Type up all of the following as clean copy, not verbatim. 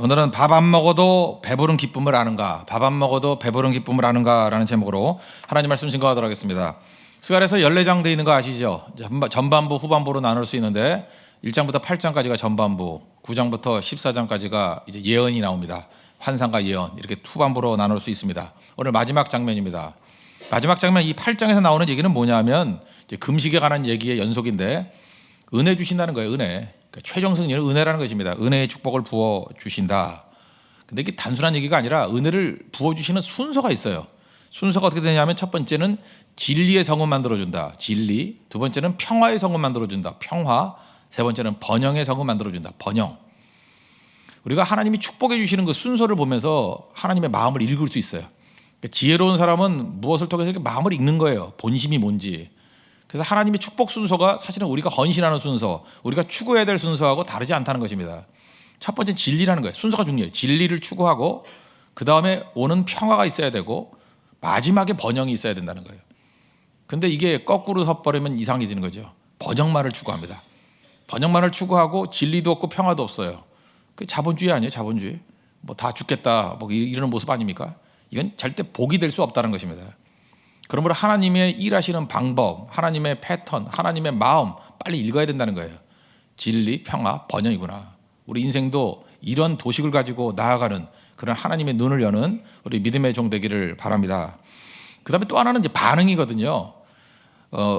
오늘은 밥 안 먹어도 배부른 기쁨을 아는가, 밥 안 먹어도 배부른 기쁨을 아는가라는 제목으로 하나님 말씀 증거하도록 하겠습니다. 스가랴서 14장 되어 있는 거 아시죠? 전반부 후반부로 나눌 수 있는데 1장부터 8장까지가 전반부, 9장부터 14장까지가 이제 예언이 나옵니다. 환상과 예언, 이렇게 후반부로 나눌 수 있습니다. 오늘 마지막 장면입니다. 마지막 장면, 이 8장에서 나오는 얘기는 뭐냐면 이제 금식에 관한 얘기의 연속인데, 은혜 주신다는 거예요. 은혜. 그러니까 최종 승리는 은혜라는 것입니다. 은혜의 축복을 부어 주신다. 근데 이게 단순한 얘기가 아니라 은혜를 부어 주시는 순서가 있어요. 순서가 어떻게 되냐면, 첫 번째는 진리의 성은 만들어 준다. 진리. 두 번째는 평화의 성은 만들어 준다. 평화. 세 번째는 번영의 성은 만들어 준다. 번영. 우리가 하나님이 축복해 주시는 그 순서를 보면서 하나님의 마음을 읽을 수 있어요. 그러니까 지혜로운 사람은 무엇을 통해서 이렇게 마음을 읽는 거예요. 본심이 뭔지. 그래서 하나님의 축복 순서가 사실은 우리가 헌신하는 순서, 우리가 추구해야 될 순서하고 다르지 않다는 것입니다. 첫 번째는 진리라는 거예요. 순서가 중요해요. 진리를 추구하고, 그 다음에 오는 평화가 있어야 되고, 마지막에 번영이 있어야 된다는 거예요. 근데 이게 거꾸로 섞어버리면 이상해지는 거죠. 번영만을 추구합니다. 번영만을 추구하고 진리도 없고 평화도 없어요. 그 자본주의 아니에요, 자본주의. 뭐 다 죽겠다, 뭐 이러는 모습 아닙니까? 이건 절대 복이 될 수 없다는 것입니다. 그러므로 하나님의 일하시는 방법, 하나님의 패턴, 하나님의 마음 빨리 읽어야 된다는 거예요. 진리, 평화, 번영이구나. 우리 인생도 이런 도식을 가지고 나아가는 그런 하나님의 눈을 여는 우리 믿음의 종 되기를 바랍니다. 그 다음에 또 하나는 이제 반응이거든요.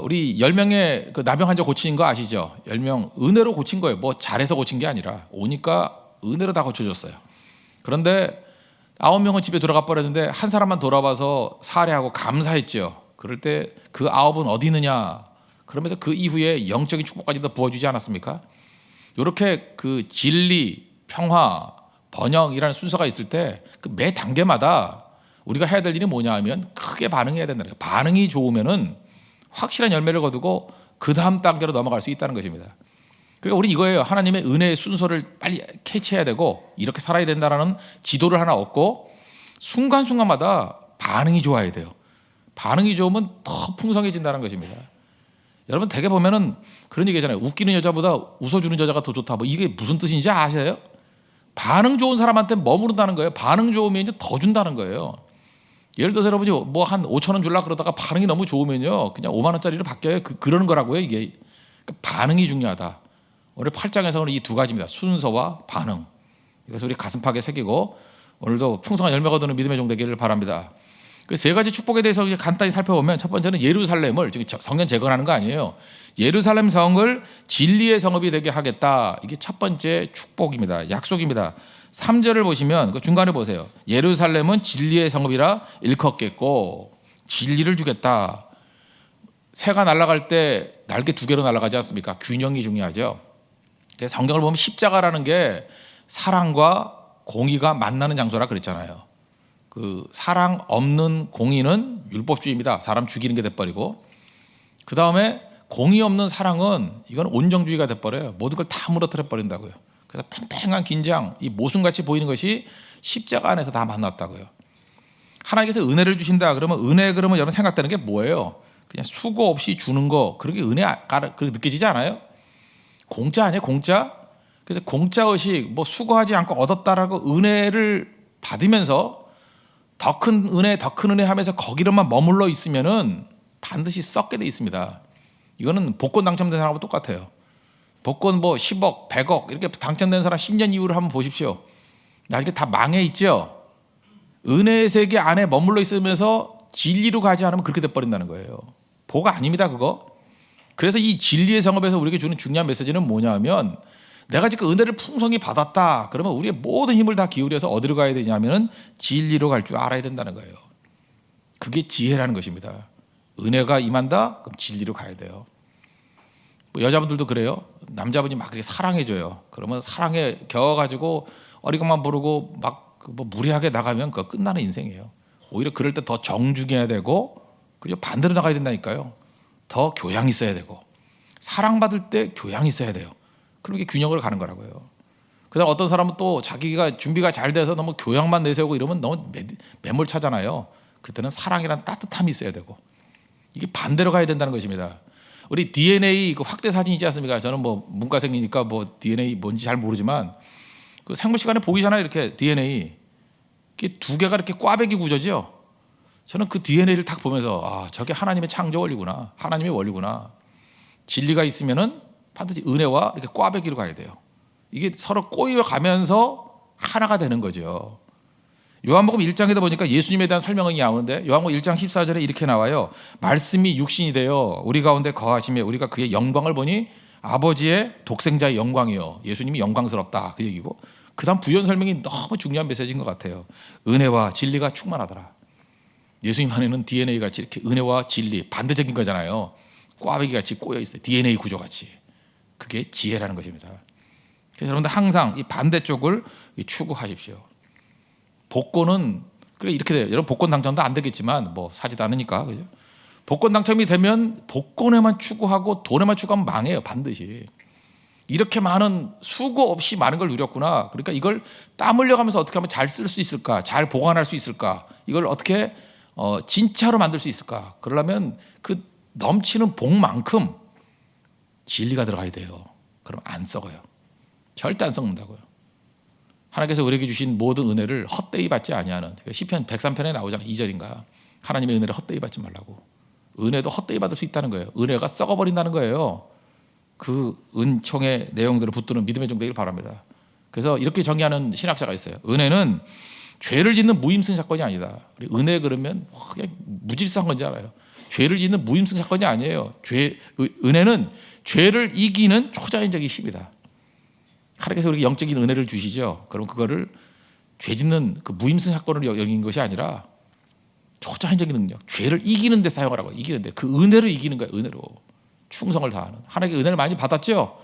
우리 10명의 그 나병 환자 고친 거 아시죠? 10명 은혜로 고친 거예요. 뭐 잘해서 고친 게 아니라 오니까 은혜로 다 고쳐줬어요. 그런데 9명은 집에 돌아가 버렸는데 한 사람만 돌아와서 사례하고 감사했죠. 그럴 때 그 9은 어디 있느냐? 그러면서 그 이후에 영적인 축복까지 더 부어주지 않았습니까? 이렇게 그 진리, 평화, 번영이라는 순서가 있을 때 그 매 단계마다 우리가 해야 될 일이 뭐냐 하면 크게 반응해야 된다는 거예요. 반응이 좋으면은 확실한 열매를 거두고 그 다음 단계로 넘어갈 수 있다는 것입니다. 그러니까 우리 이거예요. 하나님의 은혜의 순서를 빨리 캐치해야 되고, 이렇게 살아야 된다는 지도를 하나 얻고, 순간순간마다 반응이 좋아야 돼요. 반응이 좋으면 더 풍성해진다는 것입니다. 여러분 되게 보면은 그런 얘기잖아요. 웃기는 여자보다 웃어주는 여자가 더 좋다. 뭐 이게 무슨 뜻인지 아세요? 반응 좋은 사람한테 머무른다는 거예요. 반응 좋으면 이제 더 준다는 거예요. 예를 들어서 여러분이 뭐 한 5천 원 주려고 그러다가 반응이 너무 좋으면요, 그냥 5만 원짜리로 바뀌어요. 그러는 거라고요. 이게 그러니까 반응이 중요하다. 오늘 8장에서는 이 두 가지입니다. 순서와 반응. 이것을 우리 가슴팍에 새기고 오늘도 풍성한 열매가 거두는 믿음의 종 되기를 바랍니다. 그 세 가지 축복에 대해서 간단히 살펴보면, 첫 번째는 예루살렘을, 지금 성전 재건하는 거 아니에요. 예루살렘 성을 진리의 성읍이 되게 하겠다. 이게 첫 번째 축복입니다. 약속입니다. 3절을 보시면 그 중간에 보세요. 예루살렘은 진리의 성읍이라 일컫겠고, 진리를 주겠다. 새가 날아갈 때 날개 2개로 날아가지 않습니까? 균형이 중요하죠. 그래서 성경을 보면 십자가라는 게 사랑과 공의가 만나는 장소라 그랬잖아요. 그 사랑 없는 공의는 율법주의입니다. 사람 죽이는 게 돼버리고, 그 다음에 공의 없는 사랑은 이건 온정주의가 돼버려요. 모든 걸 다 무너뜨려 버린다고요. 그래서 팽팽한 긴장, 이 모순같이 보이는 것이 십자가 안에서 다 만났다고요. 하나님께서 은혜를 주신다 그러면, 은혜 그러면 여러분 생각되는 게 뭐예요? 그냥 수고 없이 주는 거, 그렇게 은혜가 그렇게 느껴지지 않아요? 공짜 아니에요, 공짜? 그래서 공짜 의식, 뭐 수고하지 않고 얻었다라고 은혜를 받으면서 더 큰 은혜, 더 큰 은혜 하면서 거기로만 머물러 있으면은 반드시 썩게 돼 있습니다. 이거는 복권 당첨된 사람하고 똑같아요. 복권 뭐 10억, 100억 이렇게 당첨된 사람 10년 이후를 한번 보십시오. 나중에 다 망해 있죠. 은혜의 세계 안에 머물러 있으면서 진리로 가지 않으면 그렇게 돼버린다는 거예요. 복 아닙니다, 그거. 그래서 이 진리의 성읍에서 우리에게 주는 중요한 메시지는 뭐냐면, 내가 지금 은혜를 풍성히 받았다 그러면 우리의 모든 힘을 다 기울여서 어디로 가야 되냐면은 진리로 갈 줄 알아야 된다는 거예요. 그게 지혜라는 것입니다. 은혜가 임한다? 그럼 진리로 가야 돼요. 뭐 여자분들도 그래요. 남자분이 막 그렇게 사랑해줘요. 그러면 사랑에 겨워가지고 어리광만 부르고 막 뭐 무리하게 나가면 그거 끝나는 인생이에요. 오히려 그럴 때 더 정중해야 되고, 그죠? 반대로 나가야 된다니까요. 더 교양 있어야 되고, 사랑받을 때 교양 있어야 돼요. 그렇게 균형을 가는 거라고요. 그다음 어떤 사람은 또 자기가 준비가 잘 돼서 너무 교양만 내세우고 이러면 너무 매몰차잖아요. 그때는 사랑이란 따뜻함이 있어야 되고, 이게 반대로 가야 된다는 것입니다. 우리 DNA 그 확대 사진 있지 않습니까? 저는 뭐 문과생이니까 뭐 DNA 뭔지 잘 모르지만, 그 생물 시간에 보이잖아요. 이렇게 DNA. 이게 두 개가 이렇게 꽈배기 구조죠. 저는 그 DNA를 딱 보면서 아, 저게 하나님의 창조 원리구나. 하나님의 원리구나. 진리가 있으면은 반드시 은혜와 이렇게 꽈배기로 가야 돼요. 이게 서로 꼬여 가면서 하나가 되는 거죠. 요한복음 1장에도 보니까 예수님에 대한 설명이 나오는데 요한복음 1장 14절에 이렇게 나와요. 말씀이 육신이 되어 우리 가운데 거하시며 우리가 그의 영광을 보니 아버지의 독생자의 영광이요. 예수님이 영광스럽다 그 얘기고, 그 다음 부연 설명이 너무 중요한 메시지인 것 같아요. 은혜와 진리가 충만하더라. 예수님 안에는 DNA 같이 이렇게 은혜와 진리 반대적인 거잖아요. 꽈배기 같이 꼬여 있어요. DNA 구조 같이. 그게 지혜라는 것입니다. 그래서 여러분들 항상 이 반대쪽을 추구하십시오. 복권은 그래 이렇게 돼요. 여러분 복권 당첨도 안 되겠지만 뭐 사지도 않으니까, 그죠? 복권 당첨이 되면 복권에만 추구하고 돈에만 추구하면 망해요. 반드시. 이렇게 많은 수고 없이 많은 걸 누렸구나. 그러니까 이걸 땀 흘려가면서 어떻게 하면 잘 쓸 수 있을까, 잘 보관할 수 있을까, 이걸 어떻게 진짜로 만들 수 있을까. 그러려면 그 넘치는 복만큼 진리가 들어가야 돼요. 그럼 안 썩어요. 절대 안 썩는다고요. 하나님께서 우리에게 주신 모든 은혜를 헛되이 받지 아니하는, 시편 103편에 나오잖아요. 2절인가. 하나님의 은혜를 헛되이 받지 말라고. 은혜도 헛되이 받을 수 있다는 거예요. 은혜가 썩어버린다는 거예요. 그 은총의 내용들을 붙드는 믿음의 종 되길 바랍니다. 그래서 이렇게 정의하는 신학자가 있어요. 은혜는 죄를 짓는 무임승 사건이 아니다. 은혜 그러면 그냥 무질서한 건지 알아요. 죄를 짓는 무임승 사건이 아니에요. 은혜는 죄를 이기는 초자연적인 힘이다. 하나님께서 우리에게 영적인 은혜를 주시죠. 그럼 그거를 죄 짓는 그 무임승 사건으로 여긴 것이 아니라 초자연적인 능력, 죄를 이기는 데 사용하라고. 이기는데 그 은혜로 이기는 거예요. 은혜로 충성을 다하는. 하나님께 은혜를 많이 받았죠.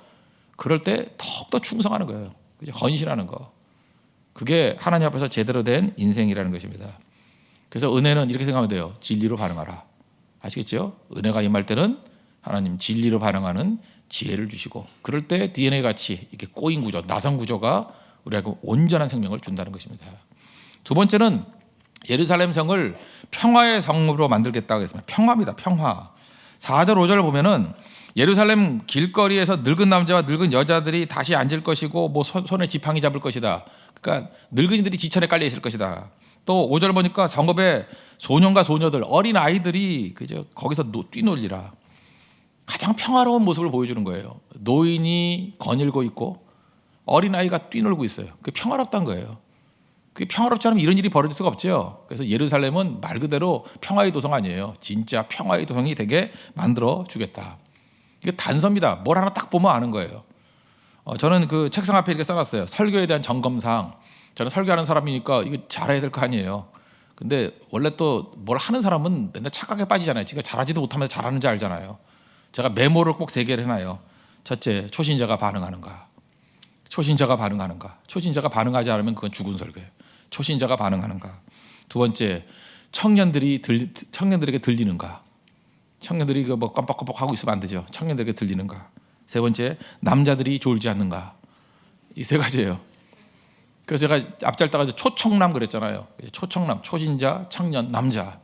그럴 때 더욱더 충성하는 거예요. 그죠? 헌신하는 거. 그게 하나님 앞에서 제대로 된 인생이라는 것입니다. 그래서 은혜는 이렇게 생각하면 돼요. 진리로 반응하라. 아시겠죠? 은혜가 임할 때는 하나님 진리로 반응하는 지혜를 주시고, 그럴 때 DNA 같이 이렇게 꼬인 구조, 나성 구조가 우리에게 온전한 생명을 준다는 것입니다. 두 번째는 예루살렘 성을 평화의 성으로 만들겠다고 했습니다. 평화입니다. 평화. 4절 5절을 보면은 예루살렘 길거리에서 늙은 남자와 늙은 여자들이 다시 앉을 것이고 뭐 손에 지팡이 잡을 것이다. 그러니까 늙은이들이 지천에 깔려 있을 것이다. 또 5절 보니까 성읍에 소년과 소녀들, 어린 아이들이 그저 거기서 뛰놀리라. 가장 평화로운 모습을 보여주는 거예요. 노인이 거닐고 있고 어린 아이가 뛰놀고 있어요. 그게 평화롭다는 거예요. 그게 평화롭지 않으면 이런 일이 벌어질 수가 없죠. 그래서 예루살렘은 말 그대로 평화의 도성 아니에요. 진짜 평화의 도성이 되게 만들어 주겠다. 이게 단서입니다. 뭘 하나 딱 보면 아는 거예요. 저는 그 책상 앞에 이렇게 써놨어요. 설교에 대한 점검사항. 저는 설교하는 사람이니까 이거 잘해야 될 거 아니에요. 근데 원래 또 뭘 하는 사람은 맨날 착각에 빠지잖아요. 지가 잘하지도 못하면서 잘하는지 알잖아요. 제가 메모를 꼭 3개를 해놔요. 첫째, 초신자가 반응하는가. 초신자가 반응하는가. 초신자가 반응하지 않으면 그건 죽은 설교예요. 초신자가 반응하는가. 두 번째, 청년들에게 들리는가. 청년들이 그 뭐 깜빡깜빡 하고 있으면 안 되죠. 청년들에게 들리는가. 세 번째, 남자들이 졸지 않는가. 이 3가지예요. 그래서 제가 앞잘다가 초청남 그랬잖아요. 초청남, 초신자, 청년, 남자.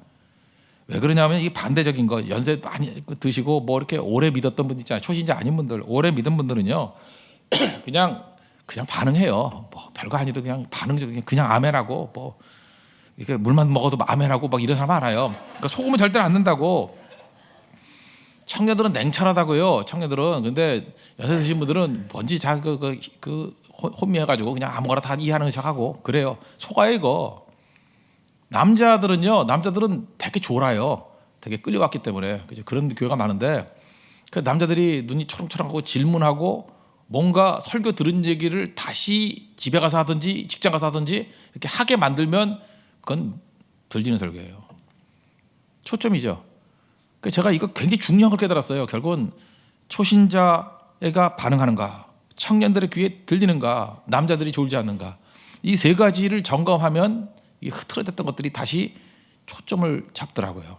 왜 그러냐면 이게 반대적인 거. 연세 많이 드시고 뭐 이렇게 오래 믿었던 분들 있잖아요. 초신자 아닌 분들, 오래 믿은 분들은요, 그냥 반응해요. 뭐 별거 아니도 그냥 반응적인, 그냥 아멘하고 뭐 이렇게 물만 먹어도 아멘하고 막 이런 사람 많아요. 그러니까 속으면 절대 안 된다고. 청년들은 냉철하다고요. 청년들은. 근데 연세 드신 분들은 뭔지 잘 혼미해가지고 그냥 아무거나 다 이해하는 척하고 그래요. 속아요 이거. 남자들은 되게 졸아요. 되게 끌려왔기 때문에. 그죠? 그런 교회가 많은데 그 남자들이 눈이 초롱초롱하고 질문하고 뭔가 설교 들은 얘기를 다시 집에 가서 하든지 직장 가서 하든지 이렇게 하게 만들면 그건 들리는 설교예요. 초점이죠. 그러니까 제가 이거 굉장히 중요한 걸 깨달았어요. 결국은 초신자가 반응하는가, 청년들의 귀에 들리는가, 남자들이 졸지 않는가. 이 3가지를 점검하면 이 흐트러졌던 것들이 다시 초점을 잡더라고요.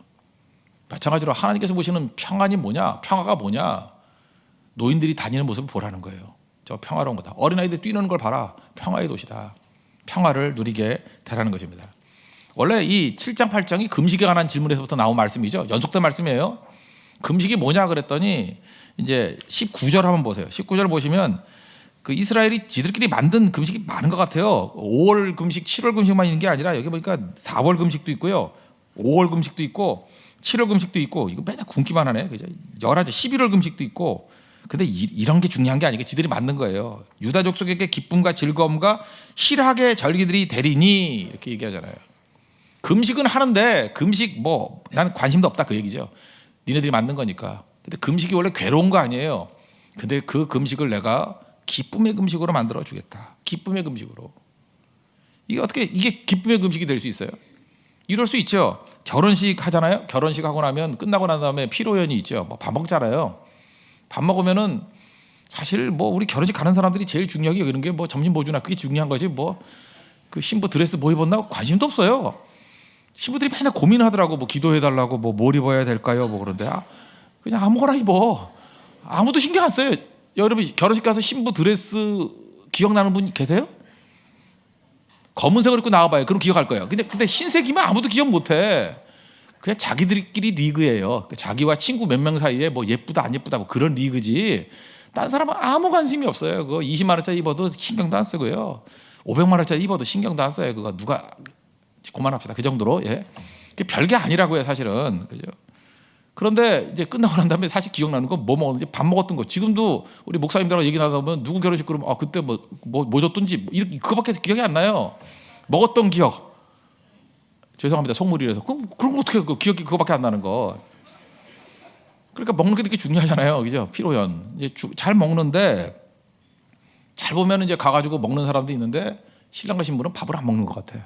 마찬가지로 하나님께서 보시는 평안이 뭐냐, 평화가 뭐냐, 노인들이 다니는 모습을 보라는 거예요. 저 평화로운 거다. 어린아이들 뛰노는 걸 봐라. 평화의 도시다. 평화를 누리게 되라는 것입니다. 원래 이 7장 8장이 금식에 관한 질문에서부터 나온 말씀이죠. 연속된 말씀이에요. 금식이 뭐냐 그랬더니 이제 19절 한번 보세요. 19절 보시면 그 이스라엘이 지들끼리 만든 금식이 많은 것 같아요. 5월 금식, 7월 금식만 있는 게 아니라 여기 보니까 4월 금식도 있고요, 5월 금식도 있고, 7월 금식도 있고, 이거 맨날 굶기만 하네. 그죠? 11월 금식도 있고. 근데 이런 게 중요한 게 아니고 지들이 만든 거예요. 유다 족속에게 기쁨과 즐거움과 희락의 절기들이 되리니 이렇게 얘기하잖아요. 금식은 하는데 금식 뭐 나는 관심도 없다 그 얘기죠. 니네들이 만든 거니까. 근데 금식이 원래 괴로운 거 아니에요. 근데 그 금식을 내가 기쁨의 금식으로 만들어 주겠다. 기쁨의 금식으로. 이게 어떻게 이게 기쁨의 금식이 될 수 있어요? 이럴 수 있죠. 결혼식 하잖아요. 결혼식 하고 나면 끝나고 난 다음에 피로연이 있죠. 뭐 밥 먹잖아요. 밥 먹으면은 사실 뭐 우리 결혼식 가는 사람들이 제일 중요하게 여기는 게 뭐 점심 뭐 주나 그게 중요한 거지. 뭐 그 신부 드레스 뭐 입었나 관심도 없어요. 신부들이 맨날 고민하더라고. 뭐 기도해달라고 뭘 입어야 될까요? 뭐 그런데 그냥 아무거나 입어. 아무도 신경 안 써요. 여러분 결혼식 가서 신부 드레스 기억나는 분 계세요? 검은색을 입고 나와봐요. 그럼 기억할 거예요. 근데 흰색이면 아무도 기억 못해. 그냥 자기들끼리 리그예요. 자기와 친구 몇 명 사이에 뭐 예쁘다 안 예쁘다 뭐 그런 리그지. 다른 사람은 아무 관심이 없어요. 그거 20만 원짜리 입어도 신경도 안 쓰고요. 500만 원짜리 입어도 신경도 안 써요. 그거 누가 그만합시다. 그 정도로. 예. 그게 별게 아니라고요, 사실은. 그죠? 그런데 이제 끝나고 난 다음에 사실 기억나는 거 뭐 먹었는지 밥 먹었던 거. 지금도 우리 목사님들하고 얘기 나다 보면 누구 결혼식 그러면 그때 뭐 줬던지 이렇게 그거밖에 기억이 안 나요. 먹었던 기억. 죄송합니다. 속물이라서. 그럼 어떻게 그 기억이 그거밖에 안 나는 거. 그러니까 먹는 게 되게 중요하잖아요. 그죠? 피로연. 이제 잘 먹는데 잘 보면 이제 가가지고 먹는 사람도 있는데 신랑과 신부는 밥을 안 먹는 것 같아요.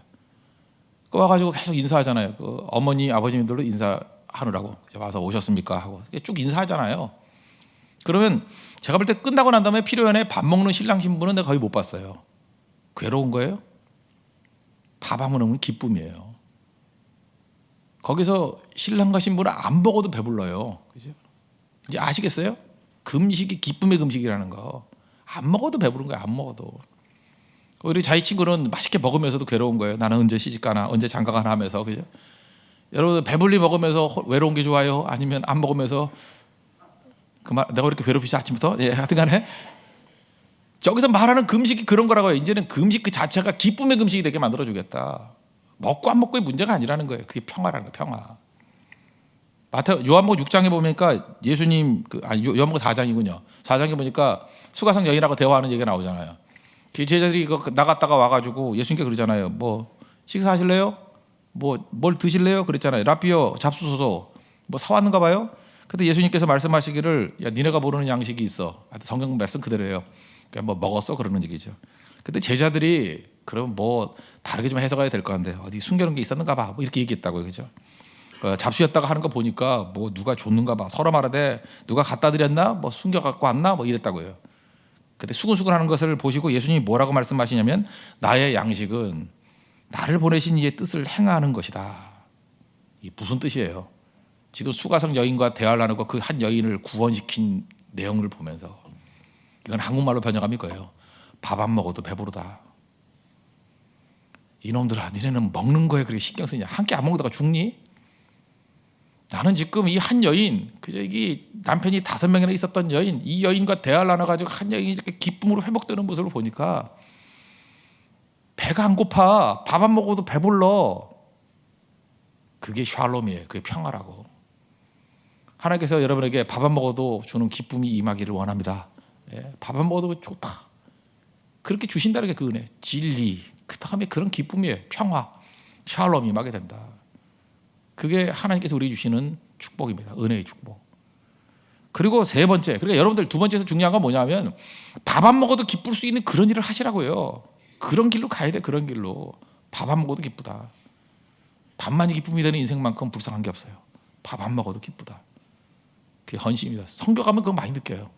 그 와가지고 계속 인사하잖아요. 그 어머니, 아버님들도 인사하느라고 와서 오셨습니까 하고 쭉 인사하잖아요. 그러면 제가 볼 때 끝나고 난 다음에 피로연에 밥 먹는 신랑 신부는 내가 거의 못 봤어요. 괴로운 거예요? 밥 안 먹는 건 기쁨이에요. 거기서 신랑과 신부는 안 먹어도 배불러요. 그죠? 이제 아시겠어요? 금식이 기쁨의 금식이라는 거. 안 먹어도 배부른 거예요. 안 먹어도. 우리 자기 친구는 맛있게 먹으면서도 괴로운 거예요. 나는 언제 시집 가나, 언제 장가 가나 하면서. 그죠? 여러분 배불리 먹으면서 외로운 게 좋아요? 아니면 안 먹으면서 내가 이렇게 괴롭히지 아침부터? 예, 하여튼간에 저기서 말하는 금식이 그런 거라고요. 이제는 금식 그 자체가 기쁨의 금식이 되게 만들어주겠다. 먹고 안 먹고의 문제가 아니라는 거예요. 그게 평화라는 거예요. 평화. 요한복음 6장에 보니까 예수님 요한복음 4장이군요. 4장에 보니까 수가성 여인하고 대화하는 얘기가 나오잖아요. 그 제자들이 이거 나갔다가 와가지고 예수님께 그러잖아요. 뭐 식사하실래요? 뭘 드실래요? 그랬잖아요. 라비요 잡수소서. 뭐 사왔는가 봐요. 근데 예수님께서 말씀하시기를 야 니네가 모르는 양식이 있어. 성경 말씀 그대로예요. 그러니까 뭐 먹었어 그러는 얘기죠. 근데 제자들이 그럼 뭐 다르게 좀 해석해야 될 것 같은데 어디 숨겨놓은 게 있었는가 봐. 뭐 이렇게 얘기했다고요. 그죠? 잡수였다가 하는 거 보니까 뭐 누가 줬는가 봐. 서로 말하되 누가 갖다 드렸나? 뭐 숨겨 갖고 왔나? 뭐 이랬다고요. 그때 수근수근 하는 것을 보시고 예수님이 뭐라고 말씀하시냐면 나의 양식은 나를 보내신 이의 뜻을 행하는 것이다. 이게 무슨 뜻이에요? 지금 수가성 여인과 대화를 나누고 그 한 여인을 구원시킨 내용을 보면서 이건 한국말로 번역하면 이거예요. 밥 안 먹어도 배부르다. 이놈들아 니네는 먹는 거에 그렇게 신경 쓰냐. 한 끼 안 먹다가 죽니? 나는 지금 이 한 여인, 그저 이 남편이 5명이나 있었던 여인, 이 여인과 대화를 나눠가지고 한 여인이 이렇게 기쁨으로 회복되는 모습을 보니까 배가 안 고파. 밥 안 먹어도 배불러. 그게 샬롬이에요. 그게 평화라고. 하나님께서 여러분에게 밥 안 먹어도 주는 기쁨이 임하기를 원합니다. 예, 밥 안 먹어도 좋다. 그렇게 주신다는 게 그 은혜, 진리, 그 다음에 그런 기쁨이에요. 평화, 샬롬이 임하게 된다. 그게 하나님께서 우리에게 주시는 축복입니다. 은혜의 축복. 그리고 세 번째, 그러니까 여러분들 두 번째에서 중요한 건 뭐냐면 밥 안 먹어도 기쁠 수 있는 그런 일을 하시라고요. 그런 길로 가야 돼. 그런 길로. 밥 안 먹어도 기쁘다. 밥만이 기쁨이 되는 인생만큼 불쌍한 게 없어요. 밥 안 먹어도 기쁘다. 그게 헌신입니다. 성교 가면 그거 많이 느껴요.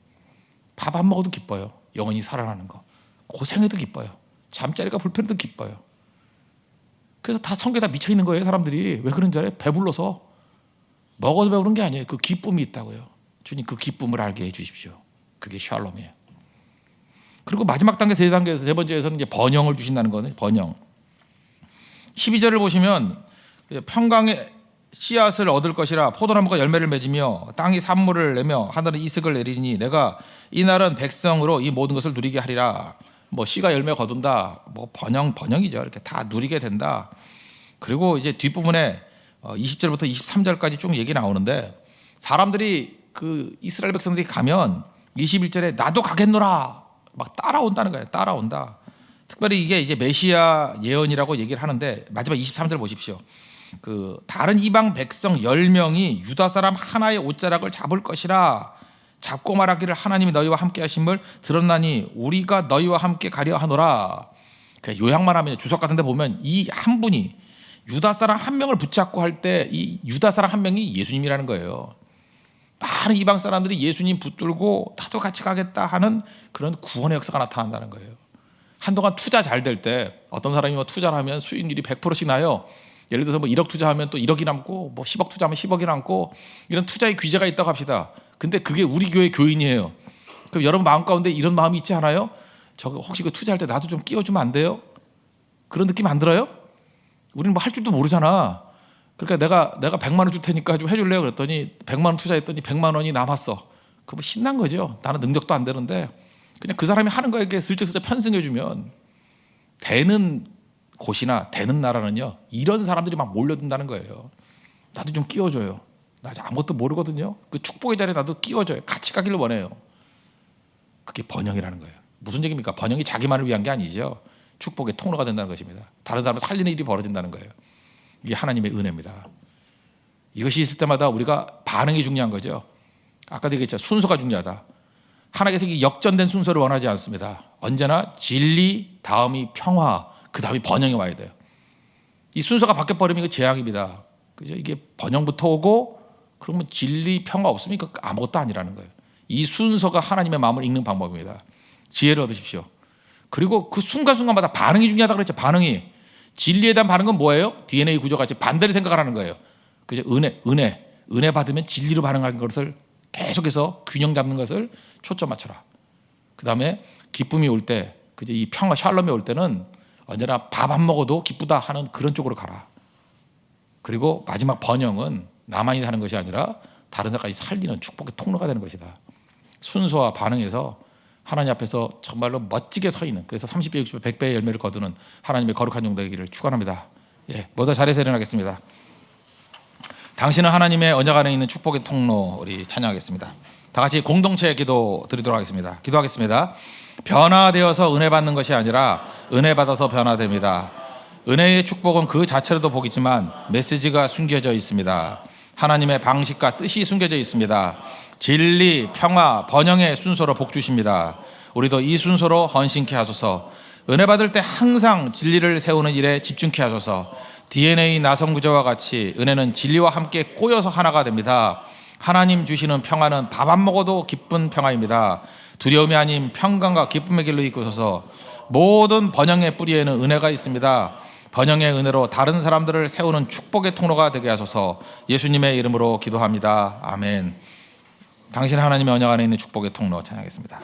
밥 안 먹어도 기뻐요. 영혼이 살아나는 거. 고생해도 기뻐요. 잠자리가 불편해도 기뻐요. 그래서 다 성교에 다 미쳐 있는 거예요. 사람들이. 왜 그런지 알아요? 배불러서. 먹어도 배부른 게 아니에요. 그 기쁨이 있다고요. 주님 그 기쁨을 알게 해 주십시오. 그게 샬롬이에요. 그리고 마지막 단계 세 단계에서 세 번째에서는 이제 번영을 주신다는 거는 번영. 12절을 보시면 평강의 씨앗을 얻을 것이라 포도나무가 열매를 맺으며 땅이 산물을 내며 하늘은 이슬을 내리니 내가 이날은 백성으로 이 모든 것을 누리게 하리라. 뭐 씨가 열매 거둔다. 뭐 번영이죠. 이렇게 다 누리게 된다. 그리고 이제 뒷부분에 20절부터 23절까지 쭉 얘기 나오는데 사람들이 그 이스라엘 백성들이 가면 21절에 나도 가겠노라 막 따라온다는 거예요. 따라온다. 특별히 이게 이제 메시아 예언이라고 얘기를 하는데 마지막 23절 보십시오. 그 다른 이방 백성 10명이 유다 사람 하나의 옷자락을 잡을 것이라. 잡고 말하기를 하나님이 너희와 함께 하심을 들었나니 우리가 너희와 함께 가려 하노라. 요약만 하면 주석 같은 데 보면 이 한 분이 유다 사람 한 명을 붙잡고 할 때 이 유다 사람 한 명이 예수님이라는 거예요. 많은 이방 사람들이 예수님 붙들고 나도 같이 가겠다 하는 그런 구원의 역사가 나타난다는 거예요. 한동안 투자 잘 될 때 어떤 사람이 뭐 투자를 하면 수익률이 100%씩 나요. 예를 들어서 뭐 1억 투자하면 또 1억이 남고 뭐 10억 투자하면 10억이 남고 이런 투자의 귀재가 있다고 합시다. 근데 그게 우리 교회 교인이에요. 그럼 여러분 마음 가운데 이런 마음이 있지 않아요? 저 혹시 그 투자할 때 나도 좀 끼워주면 안 돼요? 그런 느낌 안 들어요? 우리는 뭐 할 줄도 모르잖아. 그러니까 내가 100만 원 줄 테니까 좀 해줄래요? 그랬더니 100만 원 투자했더니 100만 원이 남았어. 그럼 신난 거죠. 나는 능력도 안 되는데 그냥 그 사람이 하는 거에 이렇게 슬쩍슬쩍 편승해주면 되는 곳이나 되는 나라는요 이런 사람들이 막 몰려든다는 거예요. 나도 좀 끼워줘요. 나 아무것도 모르거든요. 그 축복의 자리에 나도 끼워줘요. 같이 가기를 원해요. 그게 번영이라는 거예요. 무슨 얘기입니까? 번영이 자기만을 위한 게 아니죠. 축복의 통로가 된다는 것입니다. 다른 사람을 살리는 일이 벌어진다는 거예요. 이게 하나님의 은혜입니다. 이것이 있을 때마다 우리가 반응이 중요한 거죠. 아까도 얘기했죠. 순서가 중요하다. 하나님께서 이 역전된 순서를 원하지 않습니다. 언제나 진리, 다음이 평화, 그 다음이 번영이 와야 돼요. 이 순서가 바뀌어버리면 이거 재앙입니다. 그죠? 이게 번영부터 오고 그러면 진리, 평화 없으면 이거 아무것도 아니라는 거예요. 이 순서가 하나님의 마음을 읽는 방법입니다. 지혜를 얻으십시오. 그리고 그 순간순간마다 반응이 중요하다고 그랬죠. 반응이. 진리에 대한 반응은 뭐예요? DNA 구조같이 반대로 생각을 하는 거예요. 그죠? 은혜 받으면 진리로 반응하는 것을 계속해서 균형 잡는 것을 초점 맞춰라. 그 다음에 기쁨이 올 때, 그죠? 이 평화, 샬롬이 올 때는 언제나 밥 안 먹어도 기쁘다 하는 그런 쪽으로 가라. 그리고 마지막 번영은 나만이 사는 것이 아니라 다른 사람까지 살리는 축복의 통로가 되는 것이다. 순서와 반응에서 하나님 앞에서 정말로 멋지게 서 있는, 그래서 30배, 60배, 100배의 열매를 거두는 하나님의 거룩한 종 되기를 축원합니다. 예, 모두 잘해서 일어나겠습니다. 당신은 하나님의 언약 안에 있는 축복의 통로, 우리 찬양하겠습니다. 다 같이 공동체 기도 드리도록 하겠습니다. 기도하겠습니다. 변화되어서 은혜 받는 것이 아니라 은혜 받아서 변화됩니다. 은혜의 축복은 그 자체로도 복이지만 메시지가 숨겨져 있습니다. 하나님의 방식과 뜻이 숨겨져 있습니다. 진리, 평화, 번영의 순서로 복 주십니다. 우리도 이 순서로 헌신케 하소서. 은혜 받을 때 항상 진리를 세우는 일에 집중케 하소서. DNA 나성구조와 같이 은혜는 진리와 함께 꼬여서 하나가 됩니다. 하나님 주시는 평화는 밥 안 먹어도 기쁜 평화입니다. 두려움이 아닌 평강과 기쁨의 길로 이끄소서. 모든 번영의 뿌리에는 은혜가 있습니다. 번영의 은혜로 다른 사람들을 세우는 축복의 통로가 되게 하소서. 예수님의 이름으로 기도합니다. 아멘. 당신 하나님의 언약 안에 있는 축복의 통로 찬양하겠습니다.